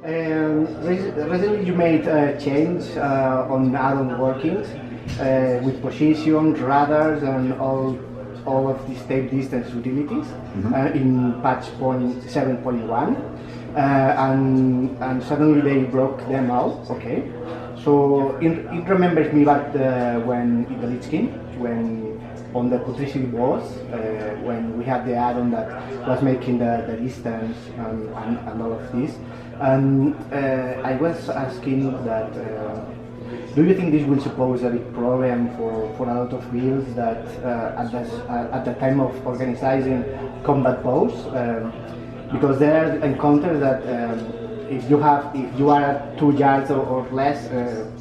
Recently you made a change on add-on workings with position, radars, and all of these tape distance utilities in patch 7.1, and suddenly they broke them out. Okay, so it remembers me back when in the BlizzCon, when on the publicity was when we had the add-on that was making the distance and all of this. And I was asking that, do you think this will suppose a big problem for a lot of builds that at the time of organizing combat bows? Because there are encounters that if you are at 2 yards or less,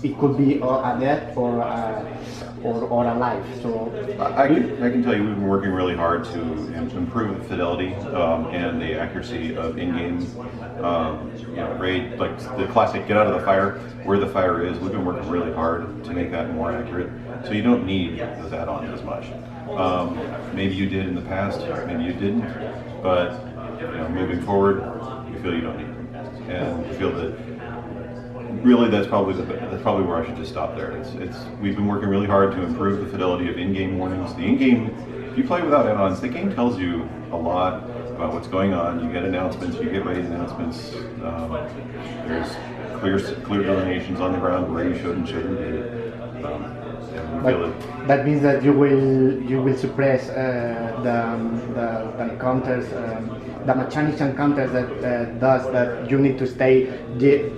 it could be a death or a life. So I can tell you we've been working really hard to improve the fidelity and the accuracy of in-game raid, like the classic get out of the fire, where the fire is. We've been working really hard to make that more accurate, so you don't need those add-ons as much. Maybe you did in the past, maybe you didn't, but moving forward, we feel you don't need them, and we feel that really that's probably where I should just stop there. We've been working really hard to improve the fidelity of in-game warnings. The in-game, if you play without add-ons, the game tells you a lot about what's going on. You get announcements, you get raid announcements. There's clear delineations on the ground where you should and shouldn't be. That means that you will suppress the encounters, the mechanics encounters that does that you need to stay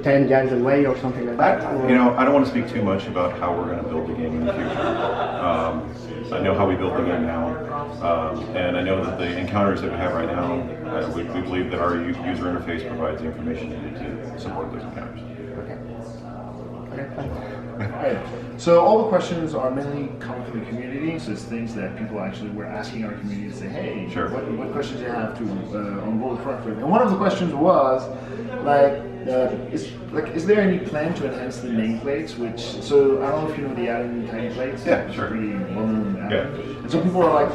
10 yards away or something like that. I don't want to speak too much about how we're going to build the game in the future. I know how we build the game now, and I know that the encounters that we have right now, we believe that our user interface provides the information needed to support those encounters. Okay, fine. So all the questions are mainly coming from the community, so it's things that people actually were asking our community to say, hey, sure. what questions do you have to on World of Warcraft? And one of the questions was, is there any plan to enhance the nameplates? So I don't know if you know the add-in tiny plates. Yeah, sure. Pretty well-known add-in. Yeah. And so people are like,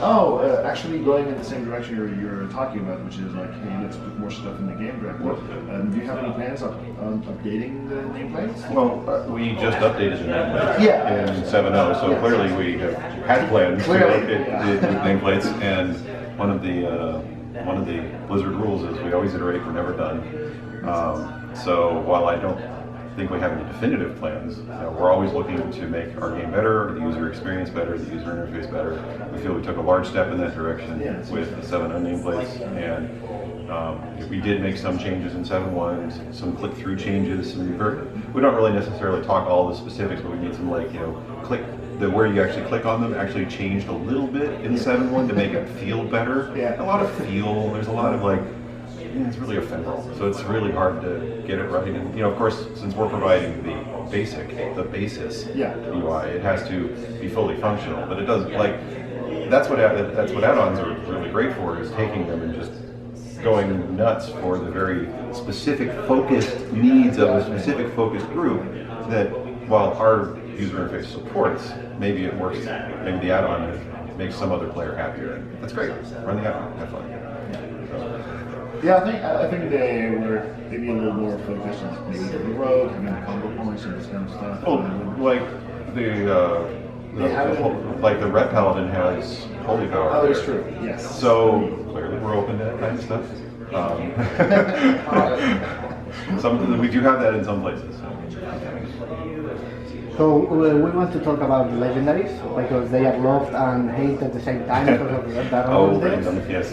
actually going in the same direction you're talking about, which is like, hey, let's put more stuff in the game directly. Do you have any plans on updating the nameplates? Well, we just updated the nameplates in 7.0, so clearly we have had plans to update the nameplates, and one of the Blizzard rules is we always iterate, we're never done. So while I don't think we have any definitive plans, we're always looking to make our game better, the user experience better, the user interface better. We feel we took a large step in that direction with the 7.0 nameplates, and we did make some changes in 7.1, some click-through changes. We don't really necessarily talk all the specifics, but we made some where you actually click on them actually changed a little bit in 7.1 to make it feel better. A lot of feel. There's a lot of it's really ephemeral, so it's really hard to get it right. And of course, since we're providing the basis UI, it has to be fully functional. But it does that's what add-ons are really great for, is taking them and just going nuts for the very specific focused needs of a specific focused group. That while our user interface supports, maybe it works. Maybe the add-on makes some other player happier. That's great. Run the add-on, have fun. Yeah, I think they were maybe a little more focused on maybe the road, having the combo points and this kind of stuff. Oh, the Red Paladin has holy power. Oh, it's true. Yes. So clearly we're open to that kind of stuff. We do have that in some places. So we want to talk about legendaries because they are loved and hated at the same time because of the yes.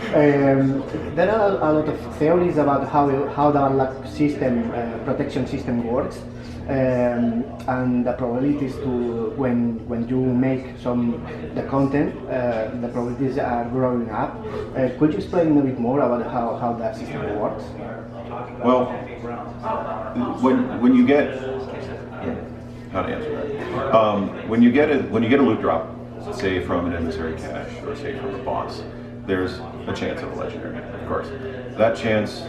There are a lot of theories about how the luck system, protection system works, and the probabilities to when you make the content, the probabilities are growing up. Could you explain a bit more about how that system works? Well, when you get how to answer that, when you get a loot drop, say from an emissary cache or say from a boss, there's a chance of a legendary, of course. That chance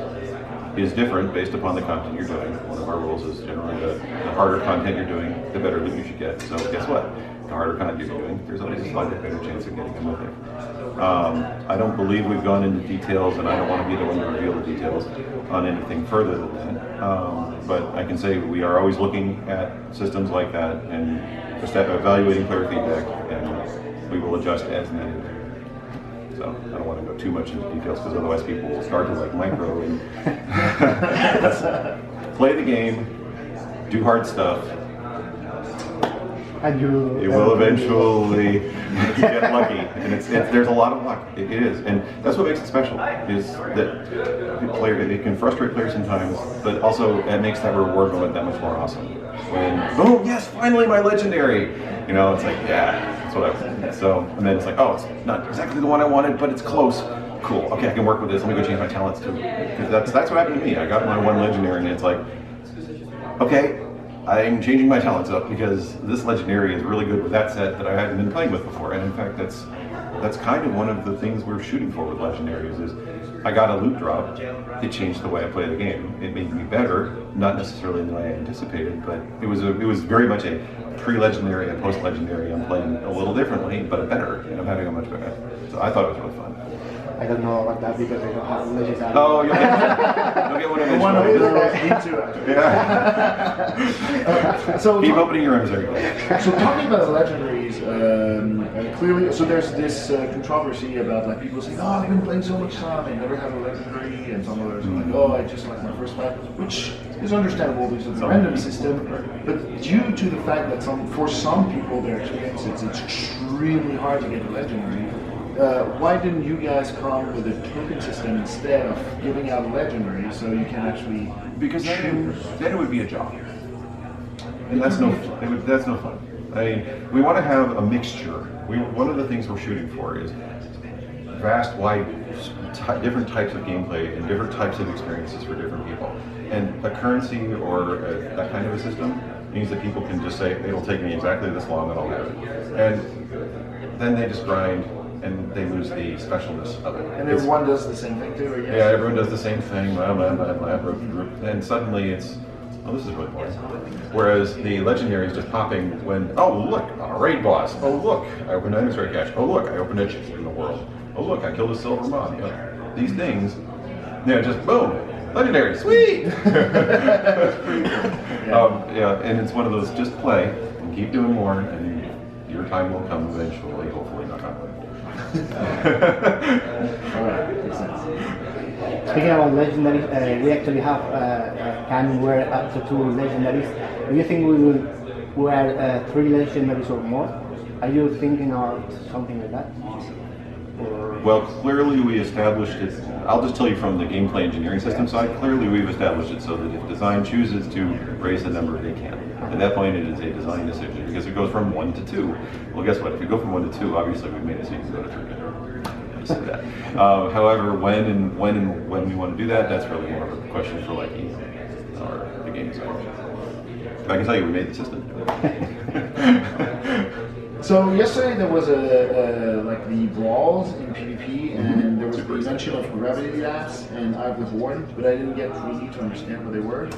is different based upon the content you're doing. One of our rules is generally the harder content you're doing, the better loot you should get. So guess what? The harder content you're doing, there's always a slightly better chance of getting them with it. I don't believe we've gone into details, and I don't want to be the one to reveal the details on anything further than that. But I can say we are always looking at systems like that and evaluating player feedback, and we will adjust as needed. So I don't want to go too much into details because otherwise people will start to like micro and play the game, do hard stuff. And you will eventually get lucky, and there's a lot of luck. It is, and that's what makes it special. Is that it can frustrate players sometimes, but also it makes that reward moment that much more awesome. When boom, yes, finally my legendary. You know, it's like that's what I want. So, and then it's like, oh, it's not exactly the one I wanted, but it's close. Cool. Okay, I can work with this. Let me go change my talents too. Because that's what happened to me. I got my one legendary, and it's like, okay, I'm changing my talents up because this legendary is really good with that set that I hadn't been playing with before. And in fact, that's kind of one of the things we're shooting for with legendaries is I got a loot drop. It changed the way I play the game. It made me better, not necessarily in the way I anticipated, but it was very much a pre-legendary and post-legendary. I'm playing a little differently, but better, and I'm having a much better. So I thought it was really fun. I don't know about that because I don't have legendary. Oh, you'll get one eventually. One of those need to. Yeah. So keep opening your arms there. So talking about the legendaries, clearly, so there's this controversy about like people saying, "Oh, I've been playing so much time, I never have a legendary," and some others are like, "Oh, I just like my first fight," which is understandable because it's a random system. But due to the fact that for some people, their experience it's extremely hard to get a legendary. Why didn't you guys come with a token system instead of giving out a legendary so you can actually? Because then it would be a job, and that's no fun. I mean, we want to have a mixture. One of the things we're shooting for is vast, wide, different types of gameplay and different types of experiences for different people. And a currency or that kind of a system means that people can just say, it'll take me exactly this long and I'll have it. And then they just grind and they lose the specialness of it. And everyone does the same thing too, I guess? Yeah, everyone does the same thing, and suddenly it's, oh, this is really boring. Whereas the legendary is just popping when, oh look, I'm a raid boss. Oh look, I opened an inventory cache. Oh look, I opened a chest in the world. Oh look, I killed a silver mob. You know, these things, just boom, legendary, sweet. And it's one of those, just play and keep doing more, and your time will come eventually, hopefully, not on wood. Speaking about legendaries, we actually have can wear up to 2 legendaries. Do you think we will wear 3 legendaries or more? Are you thinking of something like that? Or? Well, clearly we established it. I'll just tell you from the gameplay engineering system side, clearly we've established it so that if design chooses to raise the number, they can. At that point, it is a design decision because it goes from 1 to 2. Well, guess what? If you go from 1 to 2, obviously we've made it so you can go to 3. I say that. However, when we want to do that, that's really more of a question for like Ian or the game design. I can tell you, we made the system. So yesterday there was like the brawls in PvP, and there was the mention of gravity labs and Eye of the Horn, but I didn't get really to understand what they were.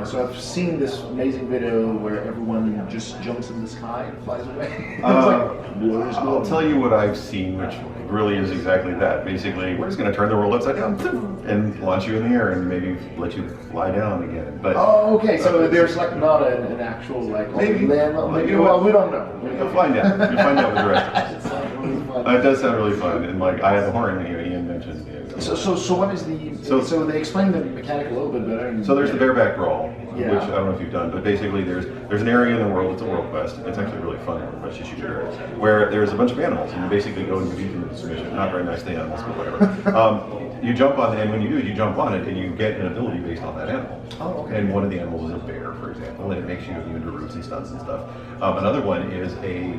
So I've seen this amazing video where everyone just jumps in the sky and flies away. I'll tell you what I've seen, which really is exactly that. Basically, we're just going to turn the world upside down and launch you in the air and maybe let you fly down again. But okay. So there's like not an actual like maybe land. You know what? We don't know. You'll find out. You'll find out with the rest of us. It does sound really fun, and like I have the horn, Ian mentioned. So what is the? So they explain the mechanic a little bit better. So there's the bareback brawl, which I don't know if you've done, but basically there's an area in the world. It's a world quest. It's actually really fun world quest. You shoot there, where there's a bunch of animals, and you basically go and defeat them in this mission. Not very nice, the animals, but whatever. You jump on it, and when you do, you jump on it, and you get an ability based on that animal. Oh, okay. And one of the animals is a bear, for example, and it makes you immune to roots and stunts and stuff. Another one is a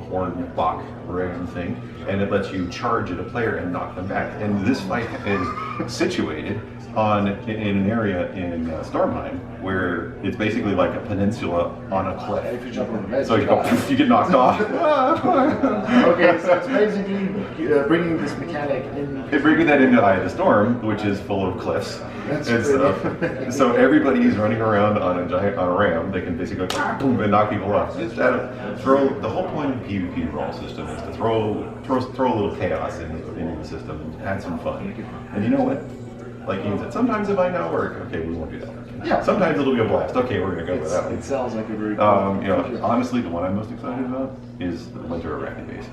horn block ring thing, and it lets you charge at a player and knock them back. And this fight is situated in an area in Stormheim where it's basically like a peninsula on a cliff. If you jump on the bed, So you get knocked off. Okay, so it's basically bringing this mechanic in. Bringing that into Eye of the Storm, which is full of cliffs That's and stuff. So everybody's running around on a ram. They can basically go boom and knock people off. Just throw the whole point of the PvP role system is to throw a little chaos into the system and add some fun. And you know what? Like Ian said, sometimes it might not work. Okay, we won't do that. Yeah. Sometimes it'll be a blast. Okay, we're gonna go with that one. It sounds like a very cool. Honestly, the one I'm most excited about is the Winter Arachne Basin.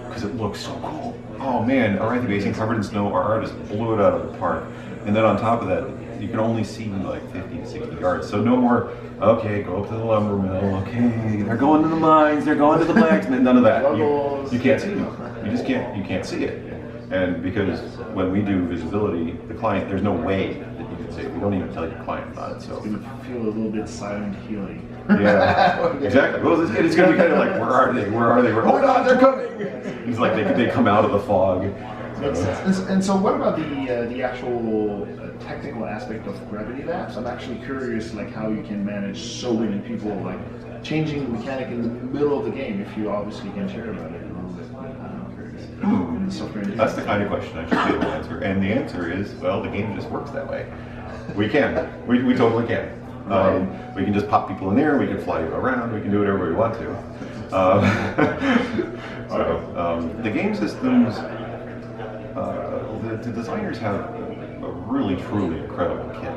Because it looks so cool. Oh man, Arachne Basin covered in snow, our artist blew it out of the park. And then on top of that, you can only see like 50 to 60 yards. So no more, okay, go up to the lumber mill, okay, they're going to the mines, they're going to the blacksmith, none of that. You can't see them. You can't see it. And because when we do visibility, the client, there's no way that you can see it. We don't even tell your client about it. So It's going to feel a little bit silent healing. yeah, exactly. Well, it's going to be kind of like, where are they? Where are they? Oh my God, they're coming! It's like they come out of the fog. Makes sense. And so, what about the actual technical aspect of gravity labs? I'm actually curious, like how you can manage so many people, like changing the mechanic in the middle of the game. If you obviously can share about it a little bit. I'm curious. That's the kind of question I should be able to answer. And the answer is, well, the game just works that way. We can. We totally can. We can just pop people in there, we can fly you around, we can do whatever we want to. The game systems, the designers have a really truly incredible kit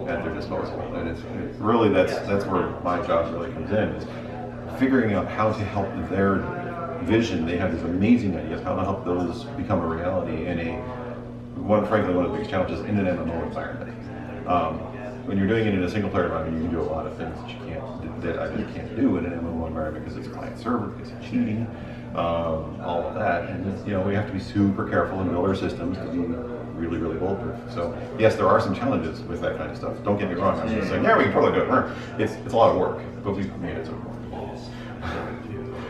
at their disposal. And it's really, that's where my job really comes in, is figuring out how to help their vision. They have these amazing ideas, how to help those become a reality in frankly, one of the biggest challenges in an MMO environment. When you're doing it in a single player environment, you can do a lot of things that I just can't do in an MMO environment because it's client server, because it's cheating, all of that. And we have to be super careful and build our systems to be really, really bulletproof. So yes, there are some challenges with that kind of stuff. Don't get me wrong. I'm just saying, yeah, we can totally do it. It's a lot of work, but we've made it so far.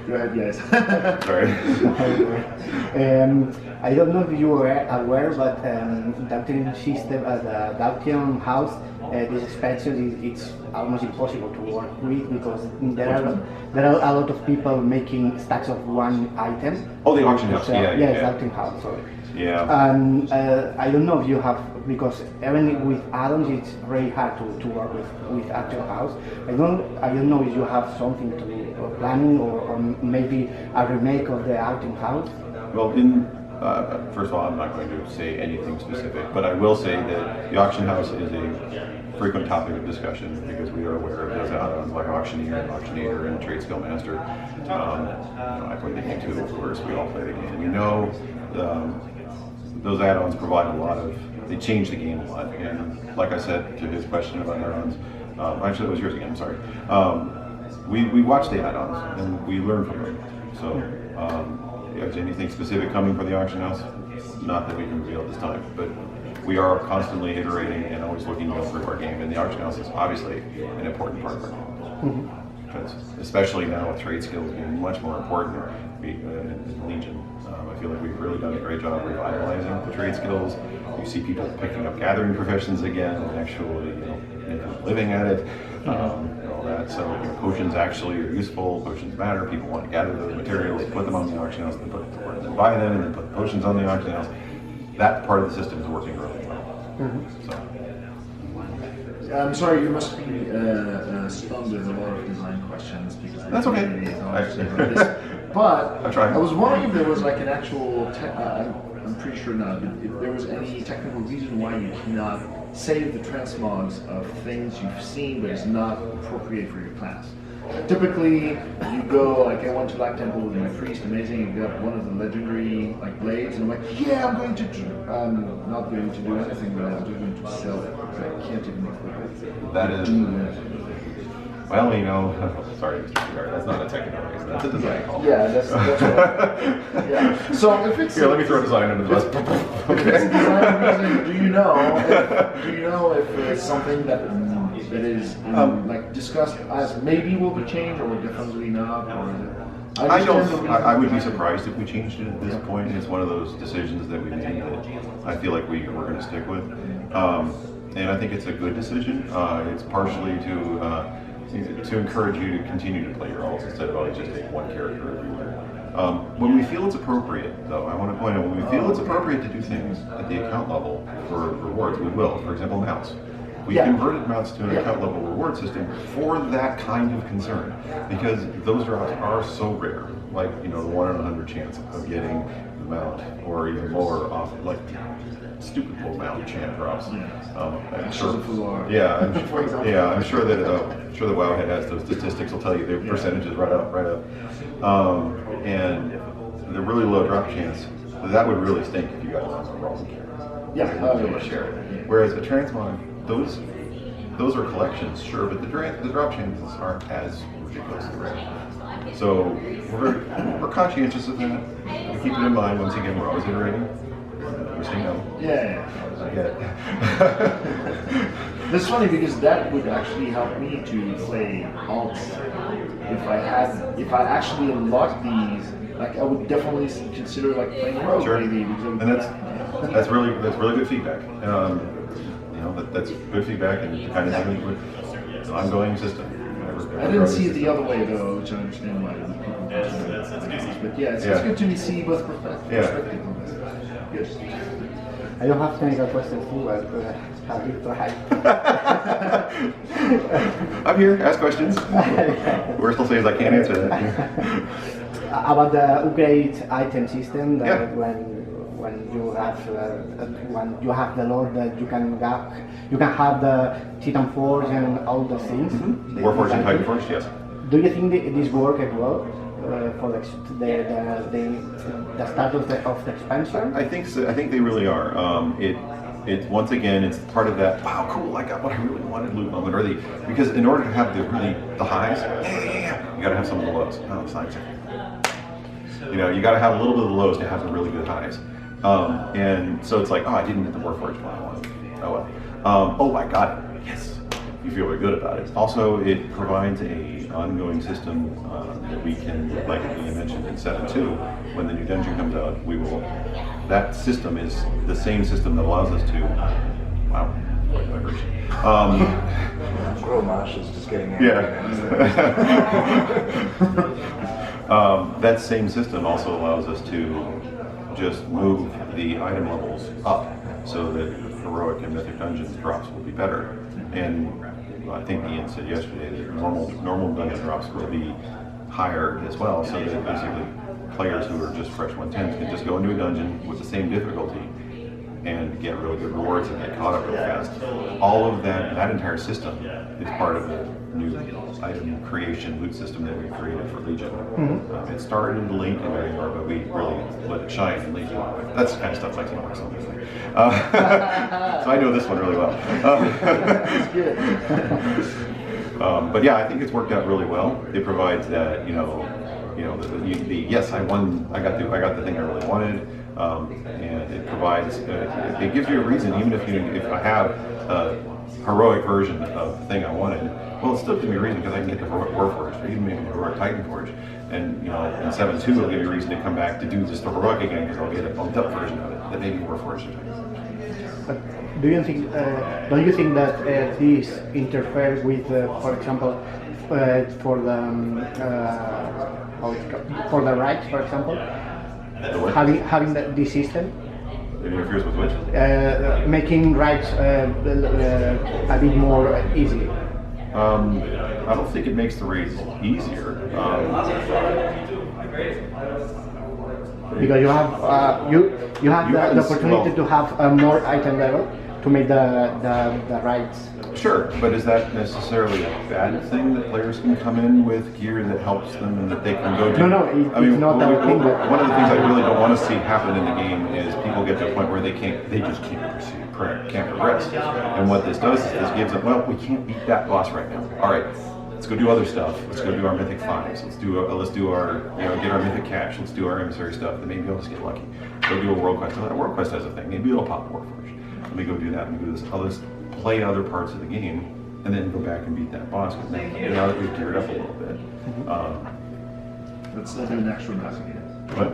Go ahead, guys. Sorry. I don't know if you were aware, but Dalton system as a Dalton house, this expansion it's almost impossible to work with because there are a lot of people making stacks of one item. Oh, the auction house. Yeah. Dalton house. Sorry. Yeah. And I don't know if you have, because even with add-ons it's very hard to work with actual house. I don't know if you have something to planning or maybe a remake of the Dalton house. Well, first of all, I'm not going to say anything specific, but I will say that the auction house is a frequent topic of discussion because we are aware of those add-ons like Auctioneer and Auctioneer and Trade Skill Master. I play the game too, of course. We all play the game. Those add-ons provide they change the game a lot. And like I said to his question about add-ons, actually it was yours again, I'm sorry. We watch the add-ons and we learn from them. So, is anything specific coming from the auction house? Not that we can reveal at this time, but we are constantly iterating and always looking to improve our game. And the auction house is obviously an important part of our game. Because especially now with trade skills being much more important in Legion. I feel like we've really done a great job revitalizing the trade skills. You see people picking up gathering professions again and actually making a living at it. And all that. So potions actually are useful, potions matter, people want to gather those materials, put them on the auction house, then buy them, and then put the potions on the auction house. That part of the system is working really well. I'm sorry, you must be stunned with a lot of design questions because that's okay. But I'm trying. I was wondering if there was like an actual, I'm pretty sure not, but if there was any technical reason why you cannot save the transmogs of things you've seen but it's not appropriate for your class. Typically, you go, like I went to Black Temple with my priest, amazing, you got one of the legendary blades, and I'm like, yeah, I'm not going to do anything with it, I'm just going to sell it, because I can't even equip it. That is, well, sorry, Mr. Cigar, that's not a technical reason, that's a design call. Yeah, that's right. Yeah. So if it's... Here, let me throw design under the bus. If it's a design reason, do you know if it's something that that is like discussed as maybe will be changed or definitely not? Or is it, I would be surprised if we changed it at this point. It's one of those decisions that we made that I feel like we're going to stick with. And I think it's a good decision. It's partially to encourage you to continue to play your roles instead of always just take one character everywhere. When we feel it's appropriate, though, I want to point out, when we feel it's appropriate to do things at the account level for rewards, we will. For example, mounts. We converted mounts to an account level reward system for that kind of concern, because those drops are so rare. Like, the 1 in 100 chance of getting the mount, or even lower off, like stupid low mount chant drops. I'm sure. Yeah, I'm sure that Wowhead has those statistics. Will tell you their percentages right up. And the really low drop chance, that would really stink if you got it on the wrong carrier. Yeah, Whereas a transmog, those are collections, sure, but the drop chances aren't as ridiculously rare. So we're conscientious of that. We keep it in mind. Once again, we're always iterating. We're saying no. Yeah. I get it. That's funny because that would actually help me to play alts. If I actually unlocked these, like I would definitely consider like playing rogue maybe. And that's really good feedback. That's good feedback and kind of an ongoing system. I didn't see it the other way though, which I understand why people do. But yeah, it's good to see both perspectives on this. Good. I don't have technical questions too, but have you tried? I'm here, ask questions. Worst I'll say is I can't answer that. About the upgrade item system, that when you have the Lord that you can have the Titan Forge and all the things. Mm-hmm. Warforged and Titan Forge, yes. Do you think this work as well for the start of the expansion? I think so. I think they really are. It once again, it's part of that. Wow, cool! I got what I really wanted loot moment. Because in order to have the highs, you got to have some of the lows. Oh, it's not exactly. You got to have a little bit of the lows to have the really good highs. And so it's like, oh, I didn't get the Warforged one I wanted. Oh well. Oh, I got it. Yes. You feel really good about it. Also, it provides a ongoing system that we can, like you mentioned in 7.2, when the new dungeon comes out, that system is the same system that allows us to, wow, quite vibration. Gromash is just getting that same system also allows us to just move the item levels up so that heroic and mythic dungeons drops will be better. And I think Ian said yesterday that normal dungeon drops will be higher as well, so that basically players who are just fresh 110s can just go into a dungeon with the same difficulty and get really good rewards and get caught up real fast. All of that entire system is part of the new item creation loot system that we created for Legion. Mm-hmm. It started late in Engenieer, but we really let it shine in Legion. That's the kind of stuff like teamwork. So I know this one really well. That's good. But yeah, I think it's worked out really well. It provides that yes, I won. I got the thing I really wanted. And it provides, it gives you a reason, even if I have a heroic version of the thing I wanted, well, it still gives me a reason because I can get the heroic Warforged, or even maybe the heroic Titan Forge, and in 7.2 it'll give me a reason to come back to do just the heroic again because I'll get a bumped up version of it that maybe Warforged. But do you think? Don't you think that this interferes with, for example, for the rights, for example? Having this system? It interferes with which? Making rights a bit more easy. I don't think it makes the raids easier. Because you have the opportunity to have a more item level to make the rights. Sure, but is that necessarily a bad thing that players can come in with gear that helps them and that they can go do? No, it's not that thing. One of the things I really don't want to see happen in the game is people get to a point where they just can't progress. And what this does is this gives them, well, we can't beat that boss right now. All right, let's go do other stuff. Let's go do our mythic finds. Let's do our get our mythic cache. Let's do our emissary stuff. Then maybe we'll just get lucky. Go do a world quest. A world quest has a thing. Maybe it'll pop Warforged. Let me go do that. Let me do this. Let's play other parts of the game and then go back and beat that boss. Because now that we've geared up a little bit. Let's not do an actual mass again. What?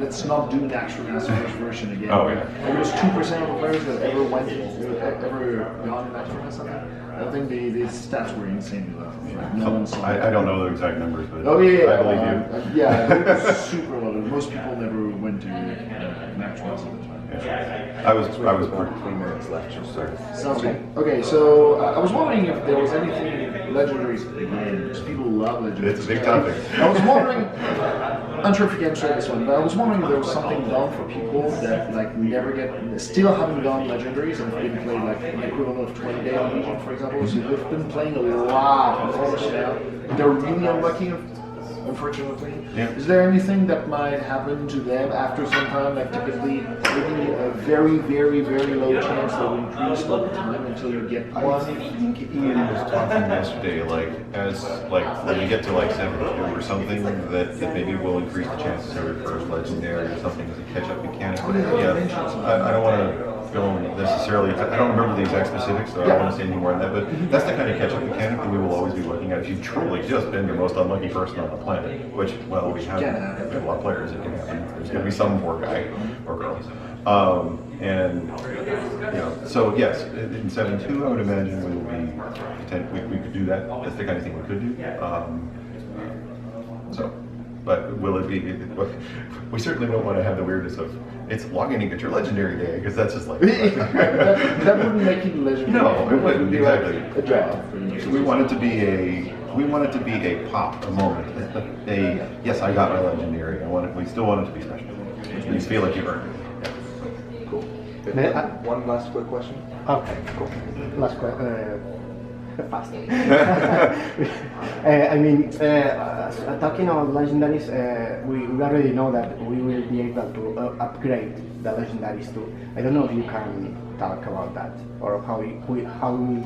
Let's not do an actual mass version again. Oh, yeah. There was 2% of the players that ever gone in that tournament. I think the stats were insanely low. Like, no one saw I don't know the exact numbers, but oh yeah, I believe you. Yeah, it was super low. Most people never went to match mass at the time. Yeah. I was 3 minutes left, just started. Sounds good. Okay, so I was wondering if there was anything legendaries again, because people love legendaries. It's a big topic. I was wondering, I'm sure if you can answer this one, but I was wondering if there was something done for people that like never still haven't gone legendaries and been played like an equivalent of 20 days on Legion, for example. So they've been playing a lot of Overwatch now. They're really unlucky, unfortunately. Yeah. Is there anything that might happen to them after some time, like typically maybe a very, very, very low chance that will increase over time until you get I one? think Ian was talking yesterday, when you get to like 72 or something, that maybe will increase the chances of your first legendary or something as a catch-up mechanic. But yeah, I don't want to go necessarily. I don't remember the exact specifics, so I don't want to say any more on that. But that's the kind of catch-up mechanic that we will always be looking at. If you've truly just been the most unlucky person on the planet, which we have a lot of players, it can happen. There's going to be some poor guy or girl. So yes, in 7.2, I would imagine we could do that. That's the kind of thing we could do. But will it be? We certainly don't want to have the weirdness of it's logging in at your legendary day, because that's just like that wouldn't make it legendary. No, it wouldn't be exactly. Like a job. So we want it to be a pop, a moment. Yes, I got my legendary. We still want it to be special. You feel like you earned it. Cool. One last quick question. Okay, cool. Last question. Fast. Talking about legendaries, we already know that we will be able to upgrade the legendaries too. I don't know if you can talk about that or how it will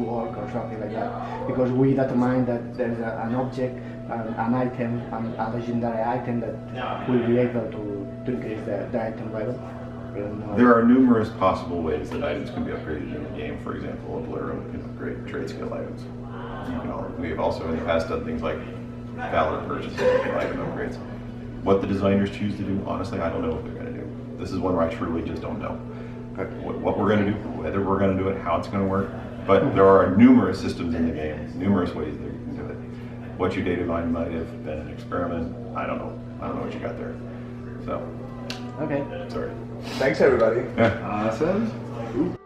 work or something like that. Because we determine that there's an object, an item, a legendary item that will be able to increase the item level. There are numerous possible ways that items can be upgraded in the game. For example, a Blur can upgrade trade skill items. We have also in the past done things like Valor purchases and item upgrades. What the designers choose to do, honestly, I don't know what they're going to do. This is one where I truly just don't know. What we're going to do, whether we're going to do it, how it's going to work. But there are numerous systems in the game, numerous ways that you can do it. What you data mine might have been an experiment. I don't know. I don't know what you got there. So, okay. sorry. Thanks, everybody. Yeah. Awesome. Ooh.